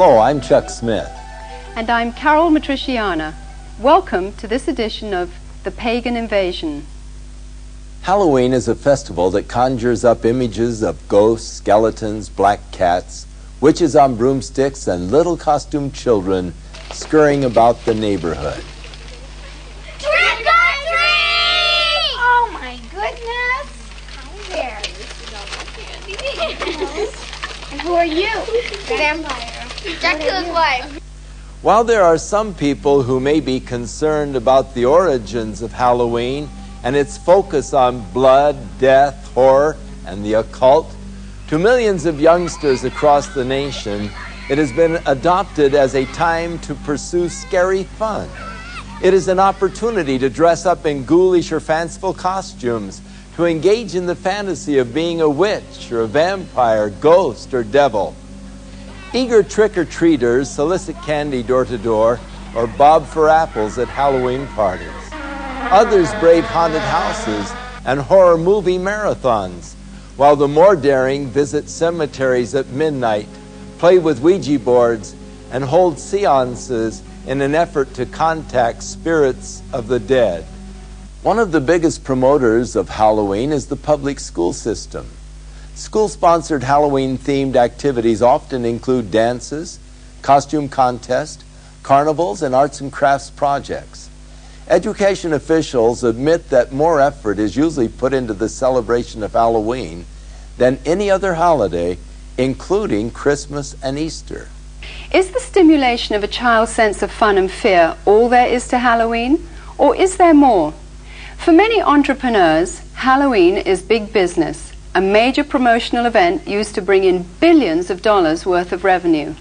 Hello, I'm Chuck Smith. And I'm Carol Matriciana. Welcome to this edition of The Pagan Invasion. Halloween is a festival that conjures up images of ghosts, skeletons, black cats, witches on broomsticks, and little costumed children scurrying about the neighborhood. Trick or treat! Oh my goodness! Hi there. And who are you? Vampire. Dracula's wife. While there are some people who may be concerned about the origins of Halloween and its focus on blood, death, horror, and the occult, to millions of youngsters across the nation, it has been adopted as a time to pursue scary fun. It is an opportunity to dress up in ghoulish or fanciful costumes, to engage in the fantasy of being a witch or a vampire, ghost, or devil. Eager trick-or-treaters solicit candy door to door or bob for apples at Halloween parties. Others brave haunted houses and horror movie marathons, while the more daring visit cemeteries at midnight, play with Ouija boards, and hold seances in an effort to contact spirits of the dead. One of the biggest promoters of Halloween is the public school system. School-sponsored Halloween-themed activities often include dances, costume contests, carnivals, and arts and crafts projects. Education officials admit that more effort is usually put into the celebration of Halloween than any other holiday, including Christmas and Easter. Is the stimulation of a child's sense of fun and fear all there is to Halloween, or is there more? For many entrepreneurs, Halloween is big business, a major promotional event used to bring in billions of dollars worth of revenue.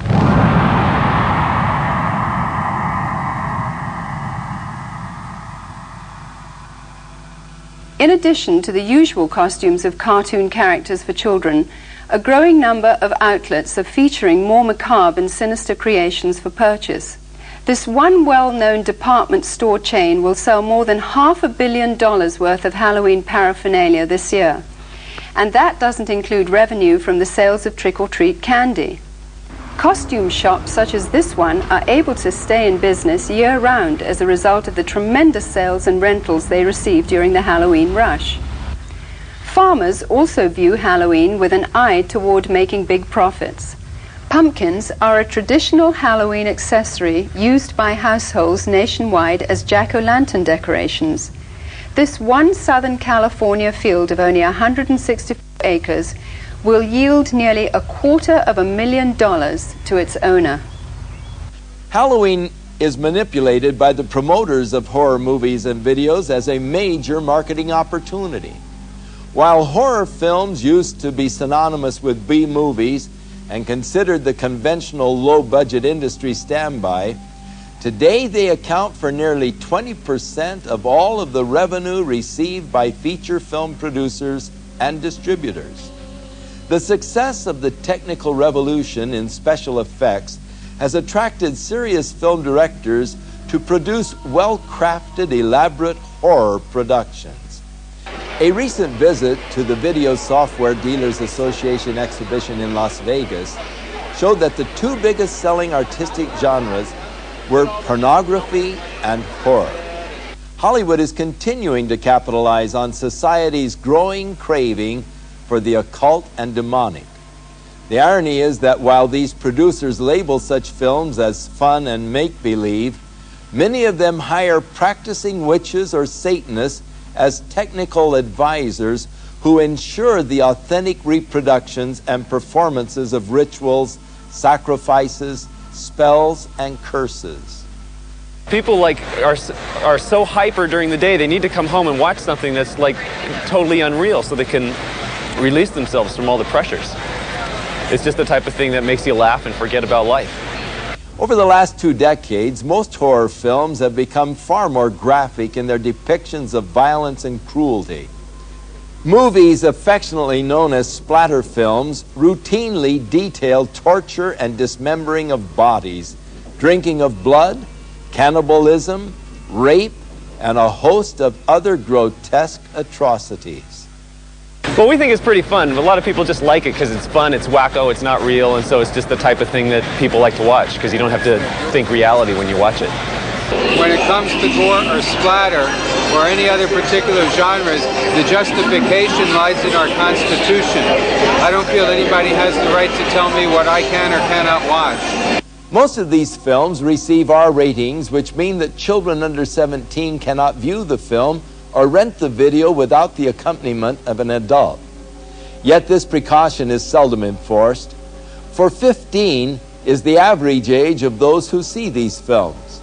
In addition to the usual costumes of cartoon characters for children, a growing number of outlets are featuring more macabre and sinister creations for purchase. This one well-known department store chain will sell more than $500 million worth of Halloween paraphernalia this year. And that doesn't include revenue from the sales of trick-or-treat candy. Costume shops such as this one are able to stay in business year-round as a result of the tremendous sales and rentals they receive during the Halloween rush. Farmers also view Halloween with an eye toward making big profits. Pumpkins are a traditional Halloween accessory used by households nationwide as jack-o'-lantern decorations. This one Southern California field of only 164 acres will yield nearly $250,000 to its owner. Halloween is manipulated by the promoters of horror movies and videos as a major marketing opportunity. While horror films used to be synonymous with B-movies and considered the conventional low-budget industry standby, today they account for nearly 20% of all of the revenue received by feature film producers and distributors. The success of the technical revolution in special effects has attracted serious film directors to produce well-crafted, elaborate horror productions. A recent visit to the Video Software Dealers Association exhibition in Las Vegas showed that the two biggest selling artistic genres were pornography and horror. Hollywood is continuing to capitalize on society's growing craving for the occult and demonic. The irony is that while these producers label such films as fun and make-believe, many of them hire practicing witches or Satanists as technical advisors who ensure the authentic reproductions and performances of rituals, sacrifices, spells, and curses. People are so hyper during the day, they need to come home and watch something that's totally unreal so they can release themselves from all the pressures. It's just the type of thing that makes you laugh and forget about life. Over the last 2 decades, most horror films have become far more graphic in their depictions of violence and cruelty. Movies affectionately known as splatter films routinely detail torture and dismembering of bodies, drinking of blood, cannibalism, rape, and a host of other grotesque atrocities. Well, we think it's pretty fun. A lot of people just like it because it's fun, it's wacko, it's not real, and so it's just the type of thing that people like to watch because you don't have to think reality when you watch it. When it comes to gore or splatter or any other particular genres, the justification lies in our Constitution. I don't feel anybody has the right to tell me what I can or cannot watch. Most of these films receive R ratings, which mean that children under 17 cannot view the film or rent the video without the accompaniment of an adult. Yet this precaution is seldom enforced, for 15 is the average age of those who see these films.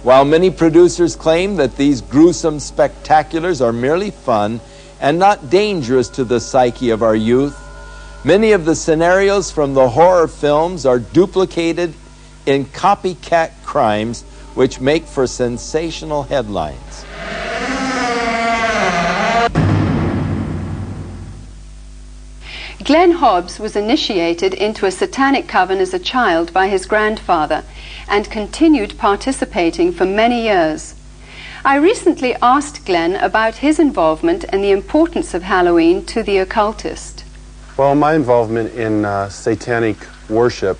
While many producers claim that these gruesome spectaculars are merely fun and not dangerous to the psyche of our youth, many of the scenarios from the horror films are duplicated in copycat crimes which make for sensational headlines. Glenn Hobbs was initiated into a satanic coven as a child by his grandfather and continued participating for many years. I recently asked Glenn about his involvement and the importance of Halloween to the occultist. Well, my involvement in satanic worship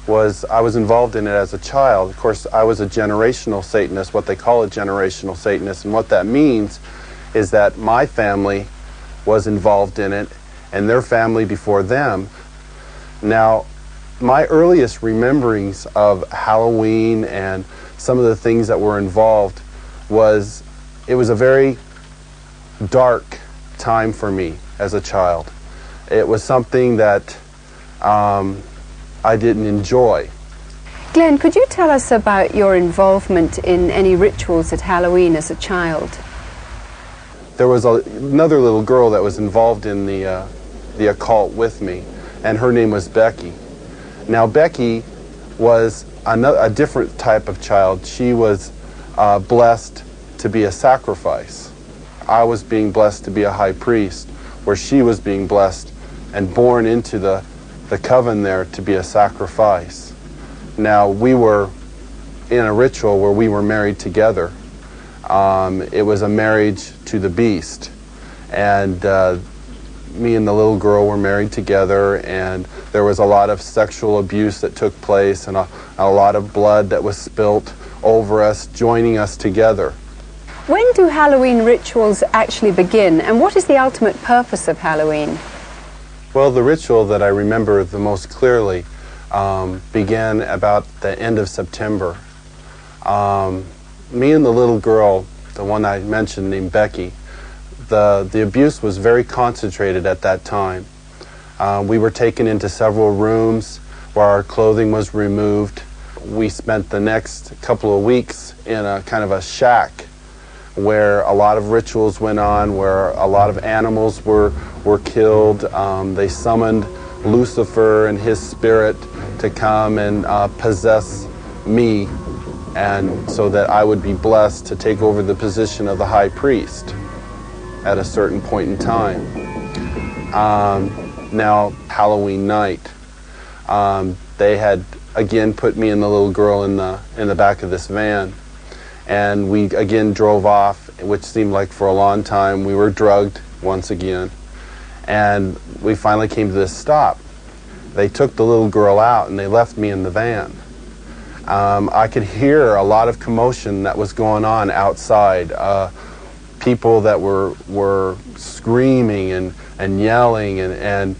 was, I was involved in it as a child. Of course, I was a generational Satanist, what they call a generational Satanist, and what that means is that my family was involved in it and their family before them. Now, my earliest rememberings of Halloween and some of the things that were involved was, it was a very dark time for me as a child. It was something that I didn't enjoy. Glenn, could you tell us about your involvement in any rituals at Halloween as a child? There was another little girl that was involved in the occult with me, and her name was Becky. Now, Becky was a different type of child. She was blessed to be a sacrifice. I was being blessed to be a high priest, where she was being blessed and born into the coven there to be a sacrifice. Now, we were in a ritual where we were married together. It was a marriage to the beast, and me and the little girl were married together, and there was a lot of sexual abuse that took place and a lot of blood that was spilt over us, joining us together. When do Halloween rituals actually begin, and what is the ultimate purpose of Halloween? Well, the ritual that I remember the most clearly began about the end of September. Me and the little girl, the one I mentioned named Becky, the abuse was very concentrated at that time. We were taken into several rooms where our clothing was removed. We spent the next couple of weeks in a kind of a shack where a lot of rituals went on, where a lot of animals were killed. They summoned Lucifer and his spirit to come and possess me, and so that I would be blessed to take over the position of the high priest at a certain point in time. Now, Halloween night, they had again put me and the little girl in the back of this van, and we again drove off, which seemed like for a long time. We were drugged once again, and we finally came to this stop. They took the little girl out and they left me in the van. I could hear a lot of commotion that was going on outside. People that were screaming and yelling and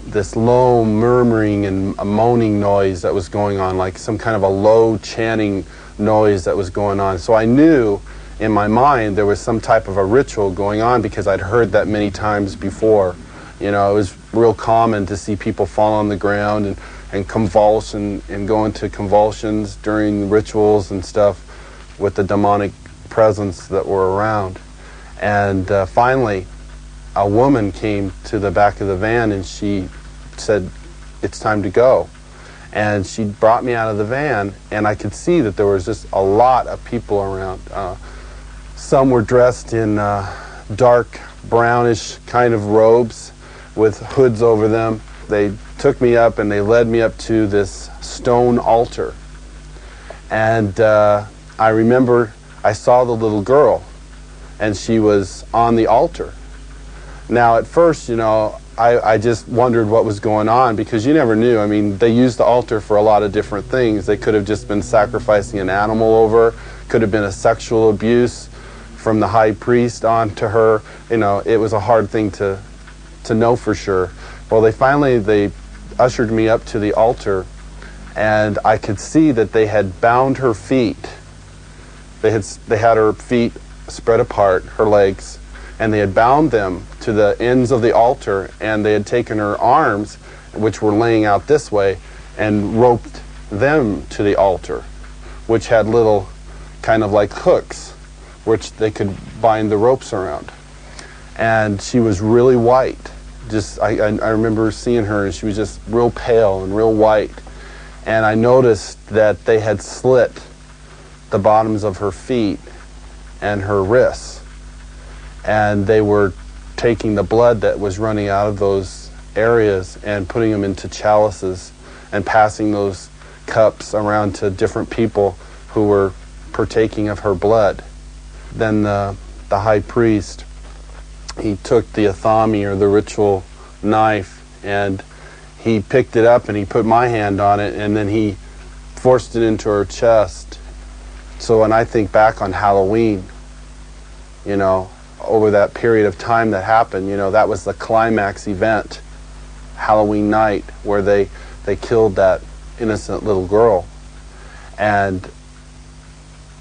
this low murmuring and moaning noise that was going on, like some kind of a low chanting noise that was going on. So I knew in my mind there was some type of a ritual going on, because I'd heard that many times before. You know, it was real common to see people fall on the ground and convulse and go into convulsions during rituals and stuff with the demonic presence that were around. And finally, a woman came to the back of the van and she said, "It's time to go." And she brought me out of the van, and I could see that there was just a lot of people around. Some were dressed in dark brownish kind of robes with hoods over them. They took me up and they led me up to this stone altar. And I remember I saw the little girl, and she was on the altar. Now, at first, you know, I just wondered what was going on, because you never knew. I mean, they used the altar for a lot of different things. They could have just been sacrificing an animal over, could have been a sexual abuse from the high priest on to her. You know, it was a hard thing to know for sure. Well, they ushered me up to the altar, and I could see that they had bound her feet. They had her feet spread apart, her legs, and they had bound them to the ends of the altar, and they had taken her arms, which were laying out this way, and roped them to the altar, which had little kind of like hooks, which they could bind the ropes around. And she was really white. I remember seeing her, and she was just real pale and real white. And I noticed that they had slit the bottoms of her feet and her wrists, and they were taking the blood that was running out of those areas and putting them into chalices and passing those cups around to different people who were partaking of her blood. Then the high priest, he took the athami, or the ritual knife, and he picked it up and he put my hand on it, and then he forced it into her chest. So when I think back on Halloween, you know, over that period of time that happened, you know, that was the climax event, Halloween night, where they killed that innocent little girl. And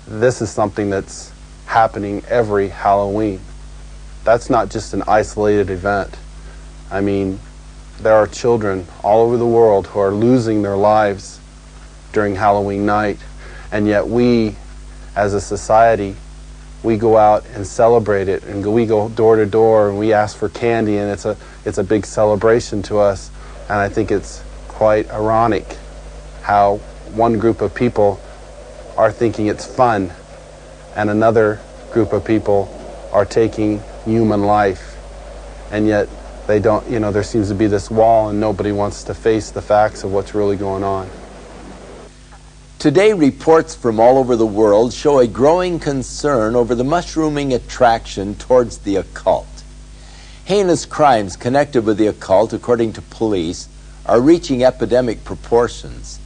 this is something that's happening every Halloween. That's not just an isolated event. I mean, there are children all over the world who are losing their lives during Halloween night, and yet we, as a society, we go out and celebrate it, and we go door to door and we ask for candy, and it's a big celebration to us. And I think it's quite ironic how one group of people are thinking it's fun, and another group of people are taking human life, and yet they don't, you know, there seems to be this wall and nobody wants to face the facts of what's really going on. Today, reports from all over the world show a growing concern over the mushrooming attraction towards the occult. Heinous crimes connected with the occult, according to police, are reaching epidemic proportions.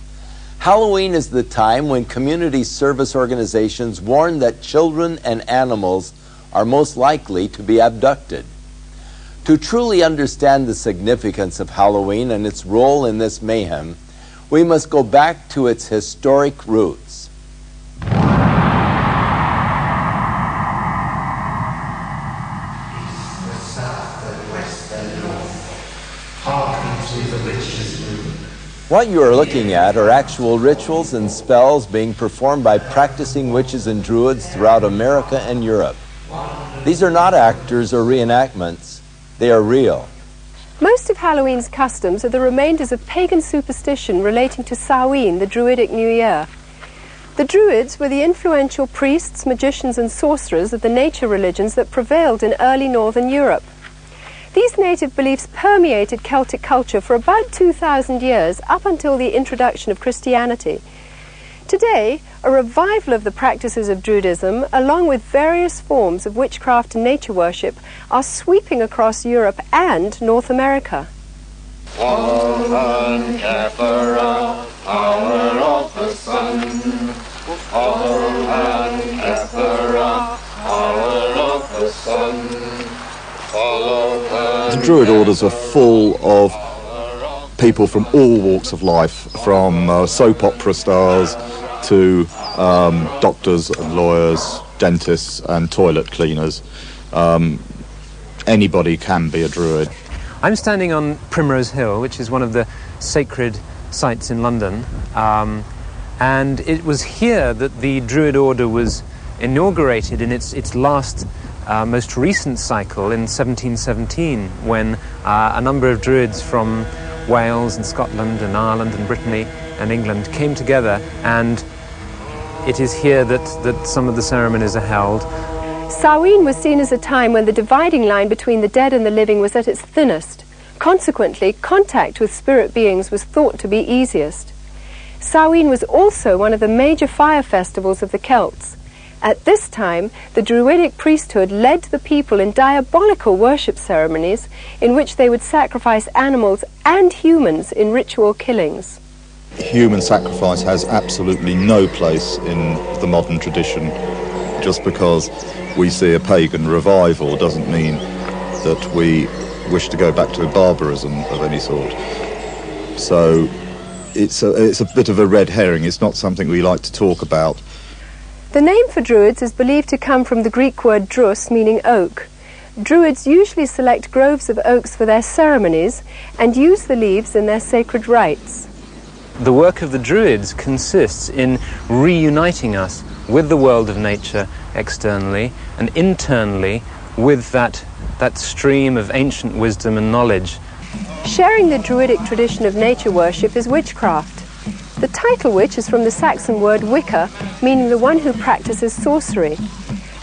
Halloween is the time when community service organizations warn that children and animals are most likely to be abducted. To truly understand the significance of Halloween and its role in this mayhem, we must go back to its historic roots. What you are looking at are actual rituals and spells being performed by practicing witches and druids throughout America and Europe. These are not actors or reenactments. They are real. Most of Halloween's customs are the remainders of pagan superstition relating to Samhain, the Druidic New Year. The Druids were the influential priests, magicians and sorcerers of the nature religions that prevailed in early northern Europe. These native beliefs permeated Celtic culture for about 2,000 years, up until the introduction of Christianity. Today, a revival of the practices of Druidism, along with various forms of witchcraft and nature worship, are sweeping across Europe and North America. Power of the sun. The Druid orders are full of people from all walks of life, from soap opera stars to doctors and lawyers, dentists and toilet cleaners. Anybody can be a Druid. I'm standing on Primrose Hill, which is one of the sacred sites in London, and it was here that the Druid order was inaugurated in its last most recent cycle in 1717, when a number of Druids from Wales and Scotland and Ireland and Brittany and England came together, and it is here that some of the ceremonies are held. Samhain was seen as a time when the dividing line between the dead and the living was at its thinnest. Consequently, contact with spirit beings was thought to be easiest. Samhain was also one of the major fire festivals of the Celts. At this time, the Druidic priesthood led the people in diabolical worship ceremonies in which they would sacrifice animals and humans in ritual killings. Human sacrifice has absolutely no place in the modern tradition. Just because we see a pagan revival doesn't mean that we wish to go back to barbarism of any sort. So it's a bit of a red herring. It's not something we like to talk about. The name for Druids is believed to come from the Greek word drus, meaning oak. Druids usually select groves of oaks for their ceremonies and use the leaves in their sacred rites. The work of the Druids consists in reuniting us with the world of nature externally and internally with that stream of ancient wisdom and knowledge. Sharing the Druidic tradition of nature worship is witchcraft. The title witch is from the Saxon word wicca, meaning the one who practices sorcery.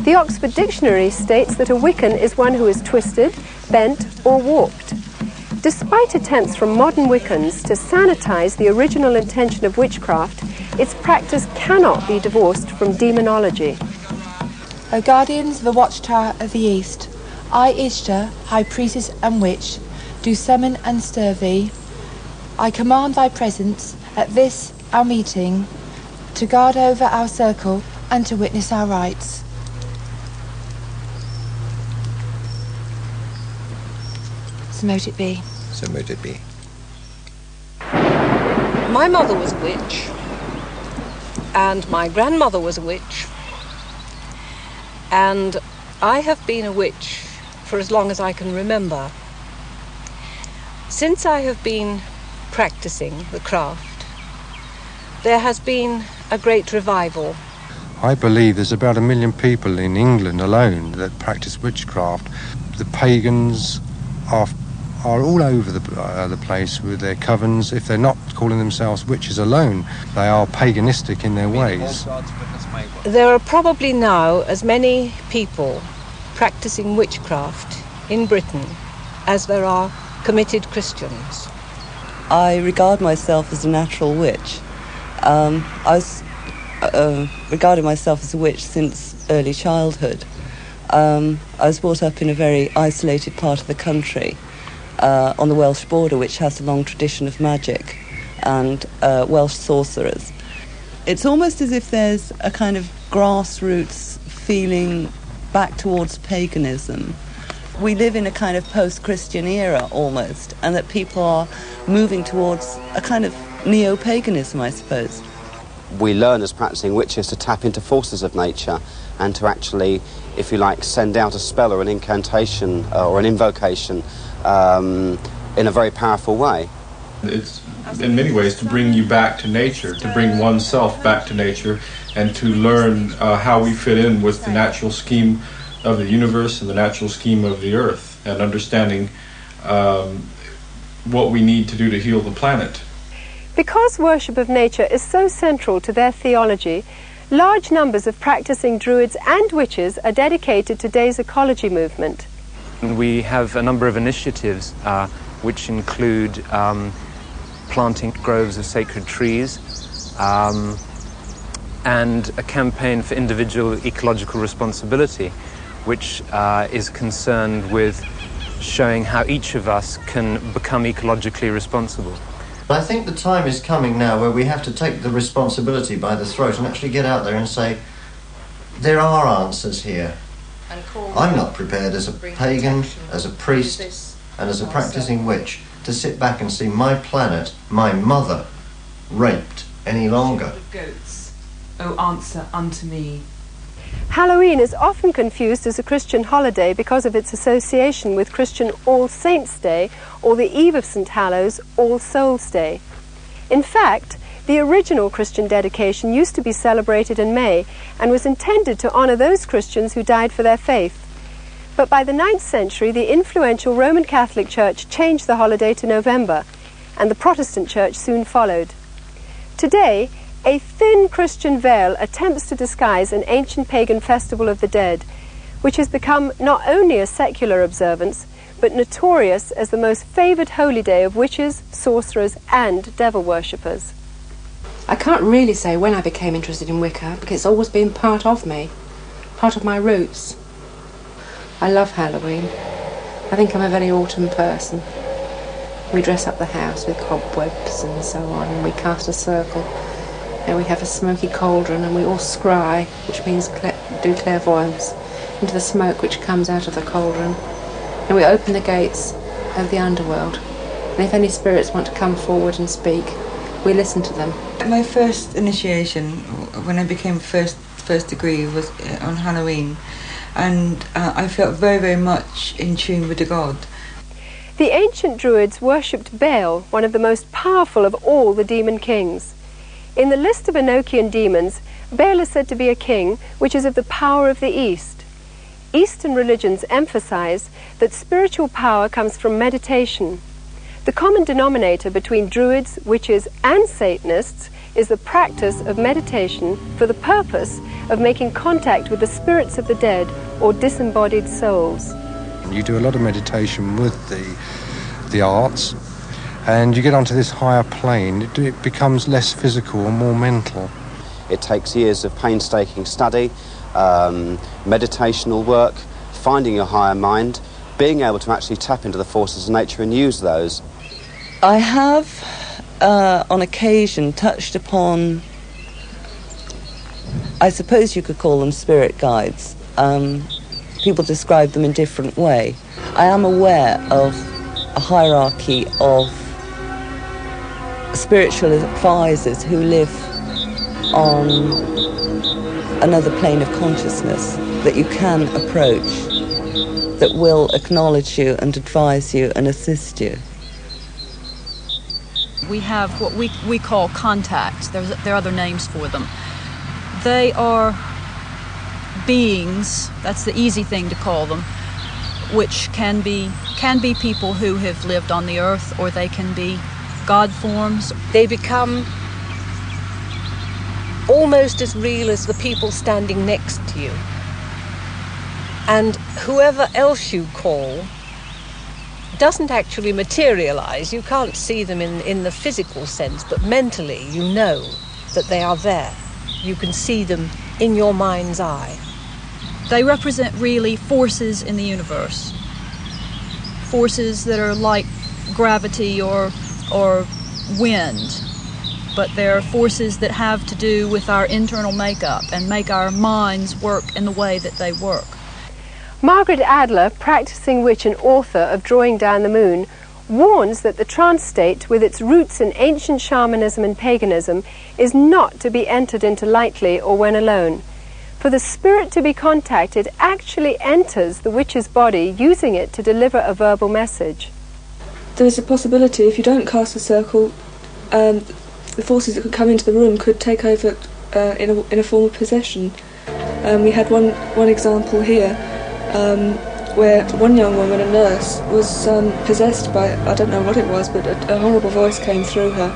The Oxford Dictionary states that a Wiccan is one who is twisted, bent, or warped. Despite attempts from modern Wiccans to sanitize the original intention of witchcraft, its practice cannot be divorced from demonology. O guardians of the watchtower of the east, I, Ishtar, high priestess and witch, do summon and stir thee. I command thy presence at this our meeting, to guard over our circle and to witness our rites. So mote it be. So mote it be. My mother was a witch, and my grandmother was a witch, and I have been a witch for as long as I can remember. Since I have been practicing the craft, there has been a great revival. I believe there's about 1 million people in England alone that practice witchcraft. The pagans are all over the place with their covens. If they're not calling themselves witches alone, they are paganistic in their ways. There are probably now as many people practicing witchcraft in Britain as there are committed Christians. I regard myself as a natural witch. I was regarded myself as a witch since early childhood. I was brought up in a very isolated part of the country, on the Welsh border, which has a long tradition of magic and Welsh sorcerers. It's almost as if there's a kind of grassroots feeling back towards paganism. We live in a kind of post-Christian era almost, and that people are moving towards a kind of neo-paganism, I suppose. We learn as practicing witches to tap into forces of nature and to actually, if you like, send out a spell or an incantation or an invocation in a very powerful way. It's in many ways to bring you back to nature, to bring oneself back to nature, and to learn how we fit in with the natural scheme of the universe and the natural scheme of the earth, and understanding what we need to do to heal the planet. Because worship of nature is so central to their theology, large numbers of practicing Druids and witches are dedicated to today's ecology movement. We have a number of initiatives which include planting groves of sacred trees and a campaign for individual ecological responsibility, which is concerned with showing how each of us can become ecologically responsible. I think the time is coming now where we have to take the responsibility by the throat and actually get out there and say, there are answers here. I'm not prepared as a pagan, as a priest, and as a practicing witch to sit back and see my planet, my mother, raped any longer. Goats, O answer unto me. Halloween is often confused as a Christian holiday because of its association with Christian All Saints' Day or the Eve of St. Hallows, All Souls' Day. In fact, the original Christian dedication used to be celebrated in May and was intended to honor those Christians who died for their faith. But by the 9th century, the influential Roman Catholic Church changed the holiday to November, and the Protestant Church soon followed. Today, a thin Christian veil attempts to disguise an ancient pagan festival of the dead, which has become not only a secular observance, but notorious as the most favoured holy day of witches, sorcerers and devil worshippers. I can't really say when I became interested in Wicca, because it's always been part of me. part of my roots. I love Halloween. I think I'm a very autumn person. We dress up the house with cobwebs and so on, and we cast a circle, and we have a smoky cauldron, and we all scry, which means do clairvoyance, into the smoke which comes out of the cauldron, and we open the gates of the underworld, and if any spirits want to come forward and speak, we listen to them. My first initiation, when I became first degree, was on Halloween, and I felt very, very much in tune with the god. The ancient Druids worshipped Baal, one of the most powerful of all the demon kings. In the list of Enochian demons, Baal is said to be a king which is of the power of the East. Eastern religions emphasize that spiritual power comes from meditation. The common denominator between Druids, witches, and Satanists is the practice of meditation for the purpose of making contact with the spirits of the dead or disembodied souls. You do a lot of meditation with the arts, and you get onto this higher plane. It becomes less physical and more mental. It takes years of painstaking study, meditational work, finding your higher mind, being able to actually tap into the forces of nature and use those. I have, on occasion, touched upon, I suppose you could call them spirit guides. People describe them in different way. I am aware of a hierarchy of spiritual advisors who live on another plane of consciousness that you can approach, that will acknowledge you and advise you and assist you. We have what we call contacts. There are other names for them. They are beings, that's the easy thing to call them, which can be people who have lived on the earth, or they can be God forms. They become almost as real as the people standing next to you. And whoever else you call doesn't actually materialize. You can't see them in the physical sense, but mentally you know that they are there. You can see them in your mind's eye. They represent really forces in the universe. Forces that are like gravity or wind, but they're forces that have to do with our internal makeup and make our minds work in the way that they work. Margaret Adler, practicing witch and author of Drawing Down the Moon, warns that the trance state, with its roots in ancient shamanism and paganism, is not to be entered into lightly or when alone. For the spirit to be contacted actually enters the witch's body, using it to deliver a verbal message. There is a possibility, if you don't cast a circle, the forces that could come into the room could take over in a form of possession. We had one example here, where one young woman, a nurse, was possessed by, I don't know what it was, but a horrible voice came through her,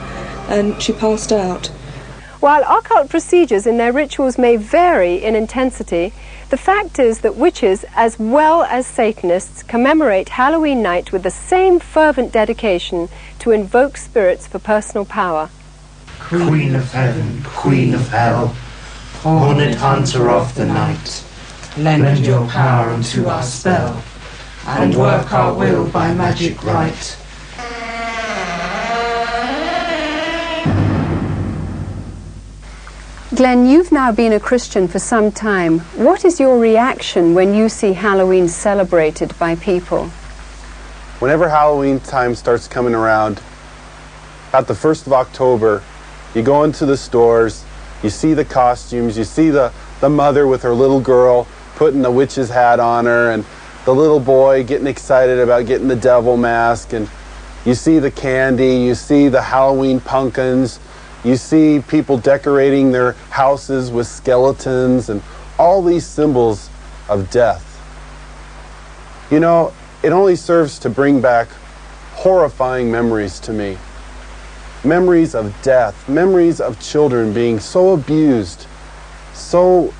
and she passed out. While occult procedures in their rituals may vary in intensity, the fact is that witches, as well as Satanists, commemorate Halloween night with the same fervent dedication to invoke spirits for personal power. Queen of heaven, queen of hell, horned hunter of the night, lend your power unto our spell, and work our will by magic right. Glenn, you've now been a Christian for some time. What is your reaction when you see Halloween celebrated by people? Whenever Halloween time starts coming around, about the 1st of October, you go into the stores, you see the costumes, you see the mother with her little girl putting the witch's hat on her, and the little boy getting excited about getting the devil mask, and you see the candy, you see the Halloween pumpkins, you see people decorating their houses with skeletons and all these symbols of death. You know, it only serves to bring back horrifying memories to me. Memories of death, memories of children being so abused, so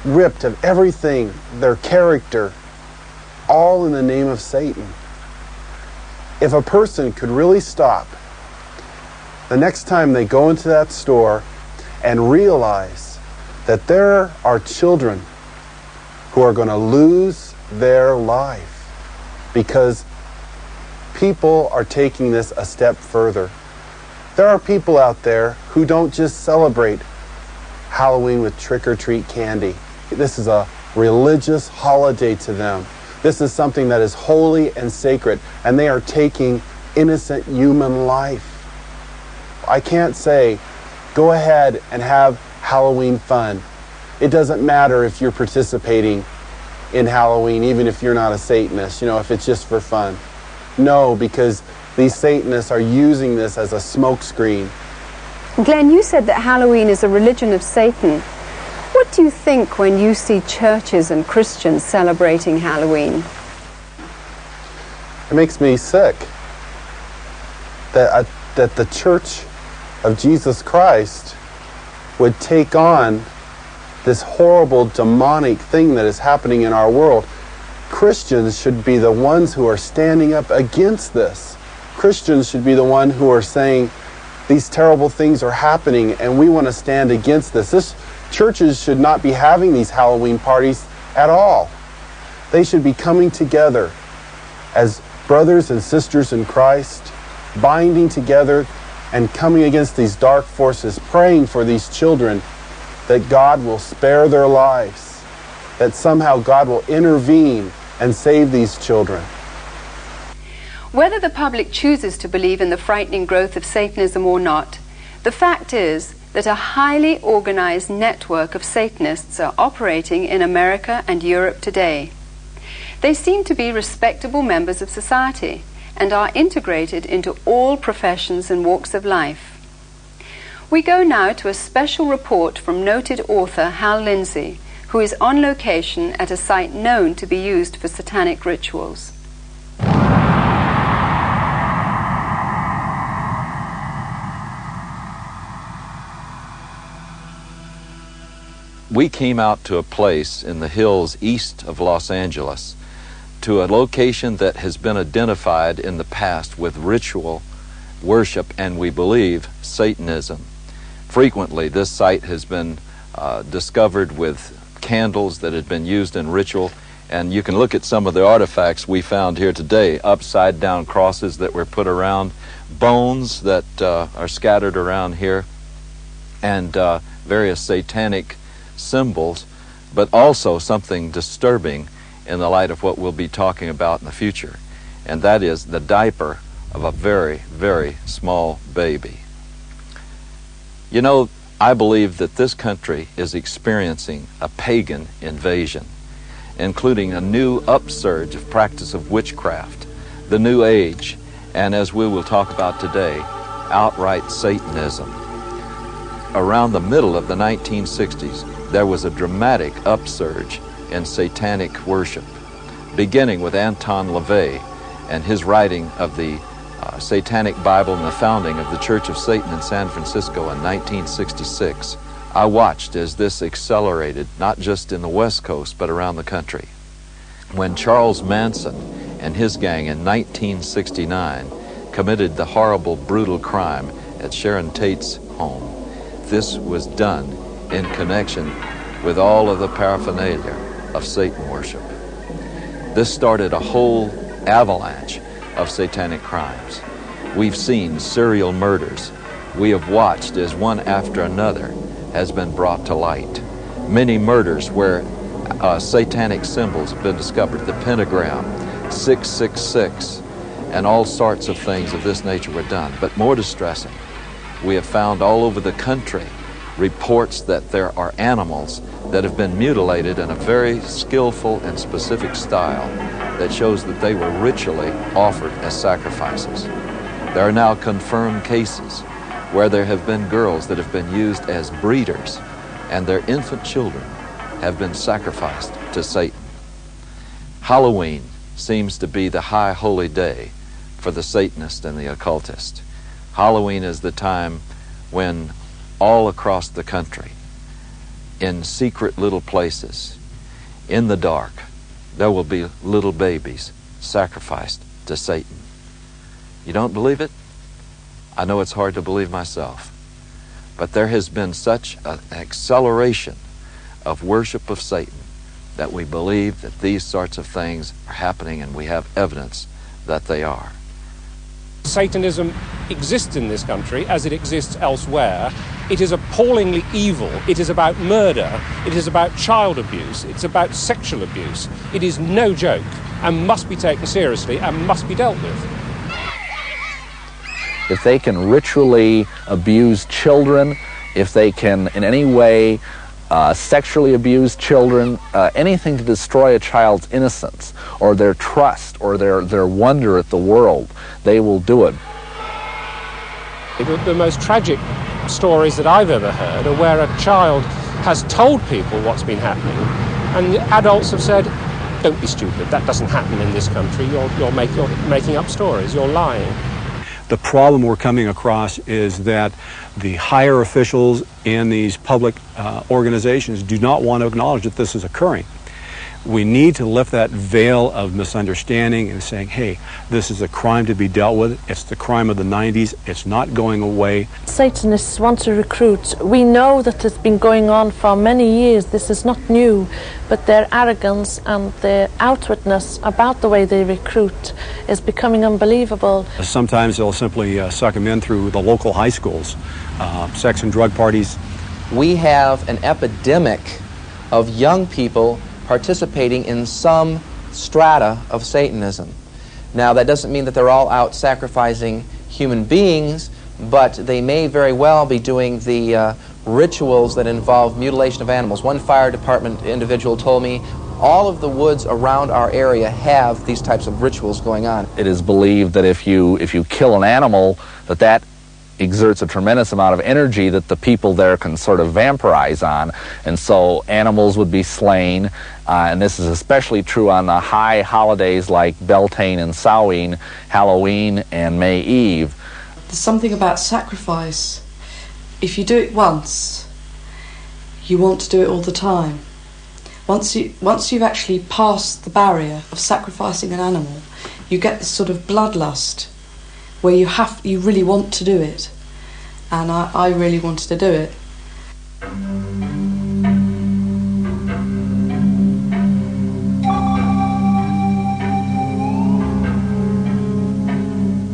ripped of everything, their character, all in the name of Satan. If a person could really stop the next time they go into that store and realize that there are children who are going to lose their life because people are taking this a step further. There are people out there who don't just celebrate Halloween with trick-or-treat candy. This is a religious holiday to them. This is something that is holy and sacred, and they are taking innocent human life. I can't say, go ahead and have Halloween fun. It doesn't matter if you're participating in Halloween, even if you're not a Satanist, you know, if it's just for fun. No, because these Satanists are using this as a smokescreen. Glenn, you said that Halloween is a religion of Satan. What do you think when you see churches and Christians celebrating Halloween? It makes me sick that the Church of Jesus Christ would take on this horrible demonic thing that is happening in our world. Christians should be the ones who are standing up against this. Christians should be the ones who are saying these terrible things are happening and we want to stand against this. Churches should not be having these Halloween parties at all. They should be coming together as brothers and sisters in Christ, binding together and coming against these dark forces, praying for these children that God will spare their lives, that somehow God will intervene and save these children. Whether the public chooses to believe in the frightening growth of Satanism or not, the fact is that a highly organized network of Satanists are operating in America and Europe today. They seem to be respectable members of society and are integrated into all professions and walks of life. We go now to a special report from noted author Hal Lindsey, who is on location at a site known to be used for satanic rituals. We came out to a place in the hills east of Los Angeles, to a location that has been identified in the past with ritual worship and, we believe, Satanism. Frequently, this site has been discovered with candles that had been used in ritual, and you can look at some of the artifacts we found here today: upside down crosses that were put around, bones that are scattered around here, and various satanic symbols, but also something disturbing in the light of what we'll be talking about in the future, and that is the diaper of a very, very small baby. You know, I believe that this country is experiencing a pagan invasion, including a new upsurge of practice of witchcraft, the New Age, and as we will talk about today, outright Satanism. Around the middle of the 1960s, there was a dramatic upsurge in satanic worship, beginning with Anton LaVey and his writing of the Satanic Bible and the founding of the Church of Satan in San Francisco in 1966. I watched as this accelerated, not just in the West Coast, but around the country. When Charles Manson and his gang in 1969 committed the horrible, brutal crime at Sharon Tate's home, this was done in connection with all of the paraphernalia of Satan worship. This started a whole avalanche of satanic crimes. We've seen serial murders. We have watched as one after another has been brought to light. Many murders where satanic symbols have been discovered, the pentagram, 666, and all sorts of things of this nature were done. But more distressing, we have found all over the country reports that there are animals that have been mutilated in a very skillful and specific style that shows that they were ritually offered as sacrifices. There are now confirmed cases where there have been girls that have been used as breeders and their infant children have been sacrificed to Satan. Halloween seems to be the high holy day for the Satanist and the occultist. Halloween is the time when all across the country, in secret little places, in the dark, there will be little babies sacrificed to Satan. You don't believe it? I know it's hard to believe myself. But there has been such an acceleration of worship of Satan that we believe that these sorts of things are happening, and we have evidence that they are. Satanism exists in this country as it exists elsewhere. It is appallingly evil. It is about murder. It is about child abuse. It's about sexual abuse. It is no joke and must be taken seriously and must be dealt with. If they can ritually abuse children, if they can in any way sexually abuse children, anything to destroy a child's innocence or their trust or their wonder at the world, they will do it. The most tragic stories that I've ever heard are where a child has told people what's been happening, and the adults have said, "Don't be stupid, that doesn't happen in this country, you're making up stories, you're lying." The problem we're coming across is that the higher officials in these public organizations do not want to acknowledge that this is occurring. We need to lift that veil of misunderstanding and saying, hey, this is a crime to be dealt with. It's the crime of the 90s. It's not going away. Satanists want to recruit. We know that it's been going on for many years. This is not new, but their arrogance and their outwardness about the way they recruit is becoming unbelievable. Sometimes they'll simply suck them in through the local high schools, sex and drug parties. We have an epidemic of young people participating in some strata of Satanism. Now, that doesn't mean that they're all out sacrificing human beings, but they may very well be doing the rituals that involve mutilation of animals. One fire department individual told me all of the woods around our area have these types of rituals going on. It is believed that if you kill an animal, that exerts a tremendous amount of energy that the people there can sort of vampirize on, and so animals would be slain, and this is especially true on the high holidays like Beltane and Samhain, Halloween and May Eve. There's something about sacrifice. If you do it once, you want to do it all the time. Once you've actually passed the barrier of sacrificing an animal, you get this sort of bloodlust where you really want to do it, and I really wanted to do it.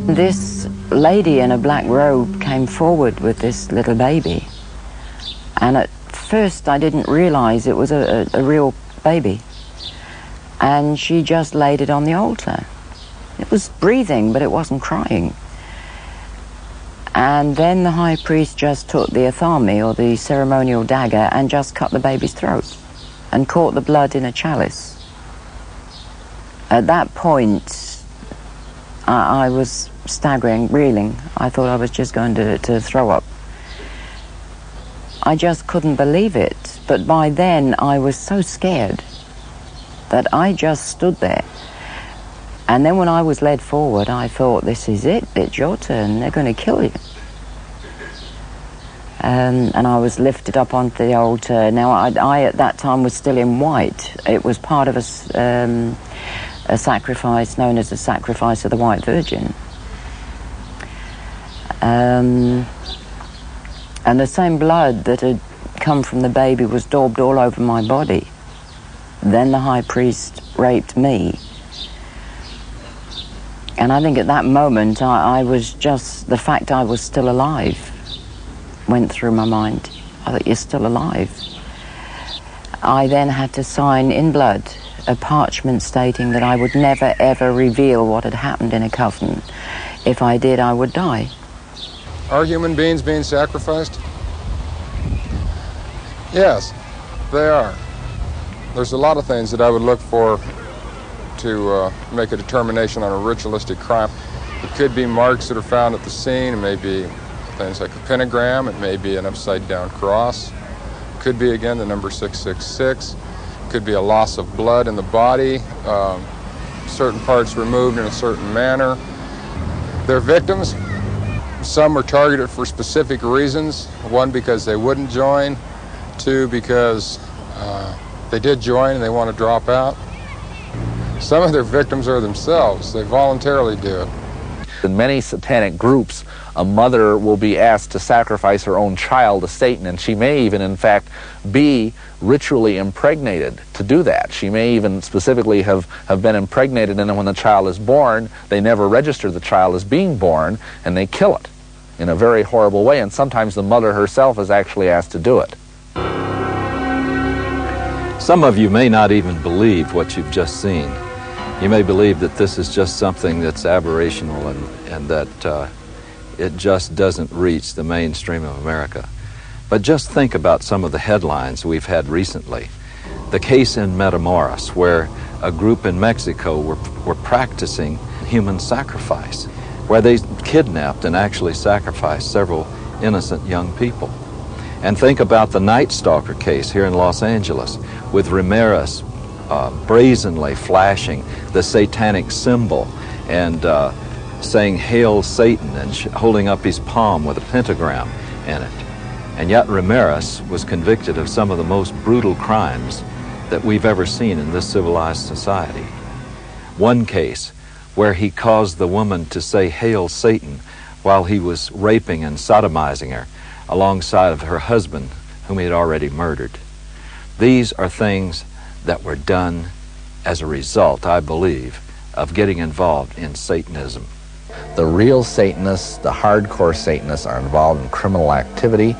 This lady in a black robe came forward with this little baby, and at first I didn't realize it was a real baby, and she just laid it on the altar. It was breathing, but it wasn't crying. And then the high priest just took the athame, or the ceremonial dagger, and just cut the baby's throat and caught the blood in a chalice. At that point, I was staggering, reeling. I thought I was just going to throw up. I just couldn't believe it. But by then, I was so scared that I just stood there. And then when I was led forward, I thought, this is it, it's your turn, they're going to kill you. And I was lifted up onto the altar. Now, I at that time was still in white. It was part of a sacrifice known as the sacrifice of the White Virgin. And the same blood that had come from the baby was daubed all over my body. Then the high priest raped me. And I think at that moment, I was just, the fact I was still alive went through my mind. I thought, you're still alive. I then had to sign in blood a parchment stating that I would never, ever reveal what had happened in a coven. If I did, I would die. Are human beings being sacrificed? Yes, they are. There's a lot of things that I would look for to make a determination on a ritualistic crime. It could be marks that are found at the scene. It may be things like a pentagram. It may be an upside-down cross. It could be, again, the number 666. It could be a loss of blood in the body, certain parts removed in a certain manner. They're victims. Some are targeted for specific reasons. One, because they wouldn't join. Two, because they did join and they want to drop out. Some of their victims are themselves. They voluntarily do it. In many satanic groups, a mother will be asked to sacrifice her own child to Satan, and she may even, in fact, be ritually impregnated to do that. She may even specifically have been impregnated, and then when the child is born, they never register the child as being born, and they kill it in a very horrible way, and sometimes the mother herself is actually asked to do it. Some of you may not even believe what you've just seen. You may believe that this is just something that's aberrational and that it just doesn't reach the mainstream of America. But just think about some of the headlines we've had recently. The case in Matamoros, where a group in Mexico were practicing human sacrifice, where they kidnapped and actually sacrificed several innocent young people. And think about the Night Stalker case here in Los Angeles, with Ramirez brazenly flashing the satanic symbol and saying, "Hail Satan," and holding up his palm with a pentagram in it. And yet Ramirez was convicted of some of the most brutal crimes that we've ever seen in this civilized society. One case where he caused the woman to say, "Hail Satan," while he was raping and sodomizing her alongside of her husband, whom he had already murdered. These are things that were done as a result, I believe, of getting involved in Satanism. The real Satanists, the hardcore Satanists, are involved in criminal activity,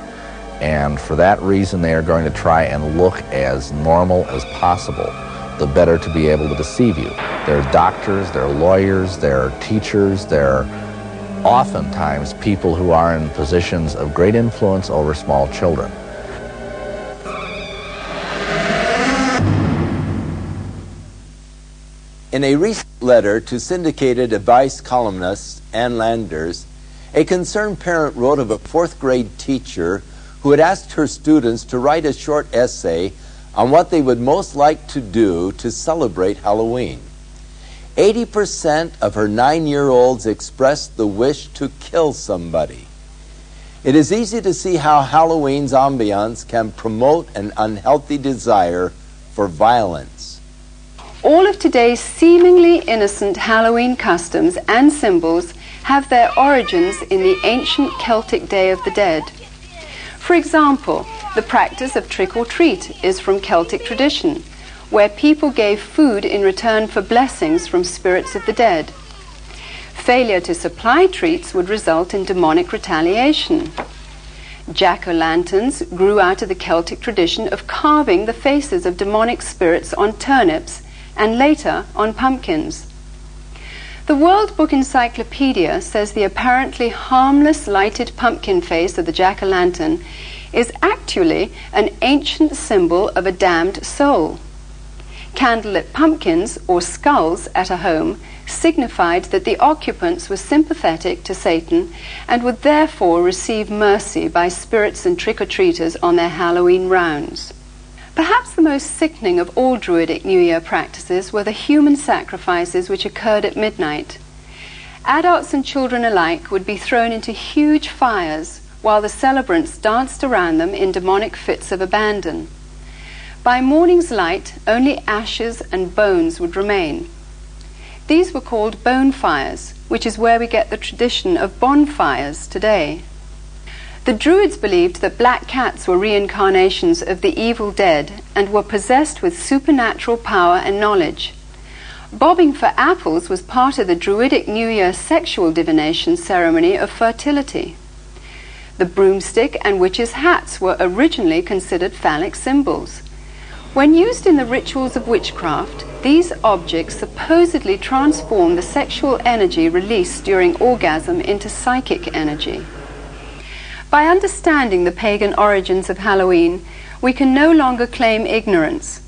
and for that reason they are going to try and look as normal as possible, the better to be able to deceive you. They're doctors, they're lawyers, they're teachers, they're oftentimes people who are in positions of great influence over small children. In a recent letter to syndicated advice columnists and landers, a concerned parent wrote of a fourth-grade teacher who had asked her students to write a short essay on what they would most like to do to celebrate Halloween. 80% of her 9-year-olds expressed the wish to kill somebody. It is easy to see how Halloween's ambiance can promote an unhealthy desire for violence. All of today's seemingly innocent Halloween customs and symbols have their origins in the ancient Celtic Day of the Dead. For example, the practice of trick-or-treat is from Celtic tradition, where people gave food in return for blessings from spirits of the dead. Failure to supply treats would result in demonic retaliation. Jack-o'-lanterns grew out of the Celtic tradition of carving the faces of demonic spirits on turnips and later on pumpkins. The World Book Encyclopedia says the apparently harmless lighted pumpkin face of the jack-o'-lantern is actually an ancient symbol of a damned soul. Candlelit pumpkins, or skulls, at a home signified that the occupants were sympathetic to Satan and would therefore receive mercy by spirits and trick-or-treaters on their Halloween rounds. Perhaps the most sickening of all Druidic New Year practices were the human sacrifices which occurred at midnight. Adults and children alike would be thrown into huge fires while the celebrants danced around them in demonic fits of abandon. By morning's light, only ashes and bones would remain. These were called bone fires, which is where we get the tradition of bonfires today. The Druids believed that black cats were reincarnations of the evil dead and were possessed with supernatural power and knowledge. Bobbing for apples was part of the Druidic New Year sexual divination ceremony of fertility. The broomstick and witches' hats were originally considered phallic symbols. When used in the rituals of witchcraft, these objects supposedly transform the sexual energy released during orgasm into psychic energy. By understanding the pagan origins of Halloween, we can no longer claim ignorance.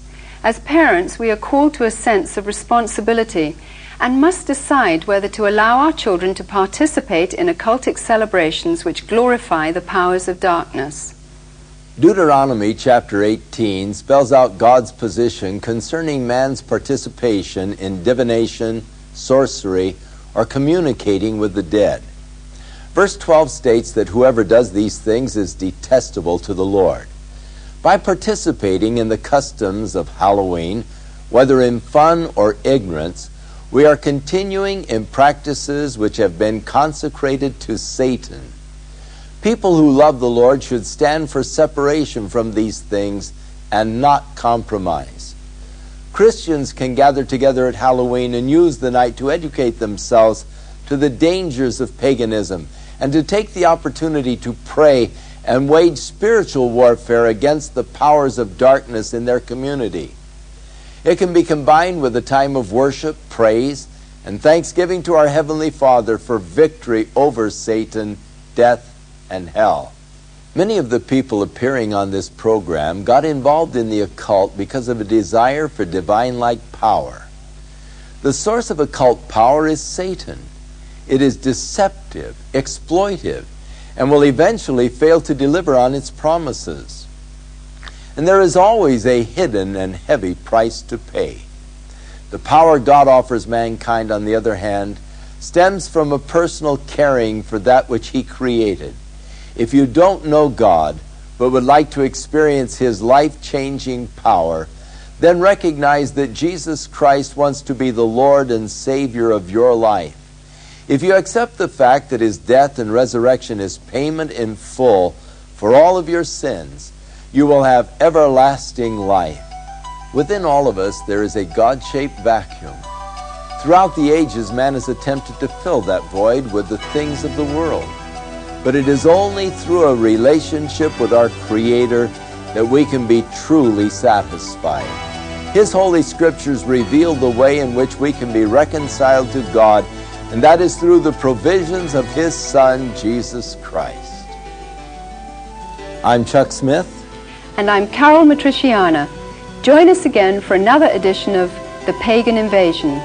As parents, we are called to a sense of responsibility and must decide whether to allow our children to participate in occultic celebrations which glorify the powers of darkness. Deuteronomy chapter 18 spells out God's position concerning man's participation in divination, sorcery, or communicating with the dead. Verse 12 states that whoever does these things is detestable to the Lord. By participating in the customs of Halloween, whether in fun or ignorance, We are continuing in practices which have been consecrated to Satan. People who love the Lord should stand for separation from these things and not compromise. Christians can gather together at Halloween and use the night to educate themselves to the dangers of paganism and to take the opportunity to pray and wage spiritual warfare against the powers of darkness in their community. It can be combined with a time of worship, praise, and thanksgiving to our Heavenly Father for victory over Satan, death, and hell. Many of the people appearing on this program got involved in the occult because of a desire for divine-like power. The source of occult power is Satan. It is deceptive, exploitive, and will eventually fail to deliver on its promises. And there is always a hidden and heavy price to pay. The power God offers mankind, on the other hand, stems from a personal caring for that which He created. If you don't know God, but would like to experience His life-changing power, then recognize that Jesus Christ wants to be the Lord and Savior of your life. If you accept the fact that His death and resurrection is payment in full for all of your sins, you will have everlasting life. Within all of us, there is a God-shaped vacuum. Throughout the ages, man has attempted to fill that void with the things of the world. But it is only through a relationship with our Creator that we can be truly satisfied. His Holy Scriptures reveal the way in which we can be reconciled to God, and that is through the provisions of His Son, Jesus Christ. I'm Chuck Smith. And I'm Carol Matriciana. Join us again for another edition of The Pagan Invasion.